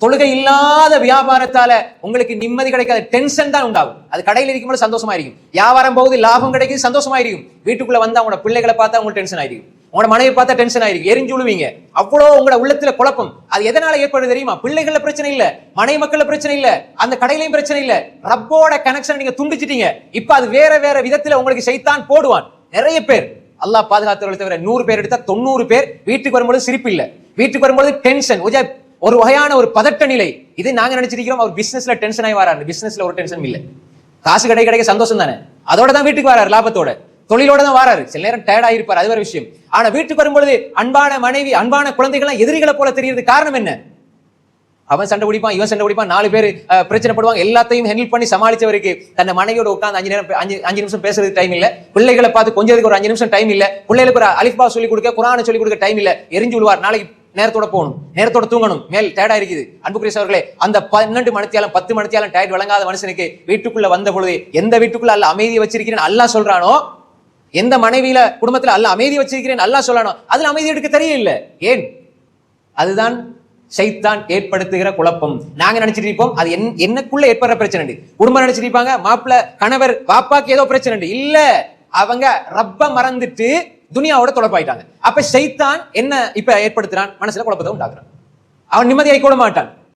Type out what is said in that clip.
தொழுகை இல்லாத வியாபாரத்தால உங்களுக்கு நிம்மதி கிடைக்காத, டென்ஷன் தான் உண்டாகும். அது கடையில் இருக்கும்போது சந்தோஷமா இருக்கும், வியாபாரம் போகுது லாபம் கிடைக்குது சந்தோஷமா இருக்கும், வீட்டுக்குள்ள வந்து அவங்களோட பிள்ளைகளை பார்த்தா உங்களுக்கு டென்ஷன் ஆயிருக்கும், உங்களோட மனைவி பார்த்தா டென்ஷன் ஆயிருக்கு, எரிஞ்சு விழுவீங்க. அவ்வளோ உங்களோட உள்ளத்துல குழப்பம். அது எதனால ஏற்படுது தெரியுமா? பிள்ளைகள பிரச்சனை இல்ல, மனைவி மக்கள்ல பிரச்சனை இல்ல, அந்த கடையிலையும் பிரச்சனை இல்ல, ரப்போட கனெக்ஷன் நீங்க துண்டிச்சிட்டீங்க. இப்ப அது வேற வேற விதத்துல உங்களுக்கு சைத்தான் போடுவான். நிறைய பேர் அல்லாஹ் பாதுகாத்தவர்களை தவிர 100 பேர் எடுத்தா 90 பேர் வீட்டுக்கு வரும்போது சிரிப்பு இல்ல, வீட்டுக்கு வரும்போது டென்ஷன், ஒரு வகையான ஒரு பதட்ட நிலை. இது நாங்க நினைச்சிருக்கிறோம் அவர் பிசினஸ்ல டென்ஷன் ஆகி வராரு. பிசினஸ்ல ஒரு டென்ஷன் இல்ல, காசு கிடைக்க சந்தோஷம் தானே, அதோட தான் வீட்டுக்கு வராரு, லாபத்தோட தொழிலோட தான் வராரு. சில நேரம் டயர்ட் ஆயிருப்பார், அது ஒரு விஷயம். ஆனா வீட்டுக்கு வரும்பொழுது அன்பான மனைவி அன்பான குழந்தைகள் எதிரிகளை போல தெரியுது. காரணம் என்ன? அவன் சண்டை பிடிப்பான், இவன் சண்டை பிடிப்பான், 4 பேர் பிரச்சனை படுவாங்க. எல்லாத்தையும் ஹேண்டில் பண்ணி சமாளிச்சவருக்கு தன்னை மனைவியோட உட்கார்ந்து 5 நிமிஷம் பேசுறதுக்கு டைம் இல்ல, பிள்ளைகளை பார்த்து கொஞ்சதுக்கு ஒரு 5 நிமிஷம் டைம் இல்ல, பிள்ளைகளுக்கு ஒரு அலிஃபா சொல்லி கொடுக்க, குர்ஆனை சொல்லி கொடுக்க டைம் இல்ல, எரிஞ்சு விடுவார். நாளைக்கு நேரத்தோட போகணும், நேரத்தோட தூங்கணும், மேல் டயர்டா இருக்குது. அன்புக்குரிய சகோதரர்களே, அந்த 12 மணித்தியாலும் 10 மணித்தியாலும் டயர்ட் வழங்காத மனுஷனுக்கு வீட்டுக்குள்ள வந்த பொழுது எந்த வீட்டுக்குள்ள அல்லாஹ் அமைதியை வச்சிருக்கிறேன் அல்லாஹ் சொல்றானோ, எந்த மனைவியில குடும்பத்துல அல்லாஹ் அமைதி வச்சிருக்கிறேன் அல்லாஹ் சொல்லணும், அதுல அமைதி எடுக்க தெரியல. ஏன்? அதுதான் ஷைத்தான் ஏற்படுத்துகிற குழப்பம். நாங்க நினைச்சிட்டு இருப்போம் அது என்னக்குள்ள ஏற்படுற பிரச்சனை, குடும்பம் நினைச்சிட்டு இருப்பாங்க மாப்பிள்ள கணவர் பாப்பாக்கு ஏதோ பிரச்சனை இல்ல, அவங்க ரப்ப மறந்துட்டு துனியாவோட தொடர்பாயிட்டாங்க. அப்ப ஷைத்தான் என்ன இப்ப ஏற்படுத்துறான்? மனசுல குழப்பத்தை உண்டாக்குறான். அவன் நிம்மதியாய் கூட மாட்டான்.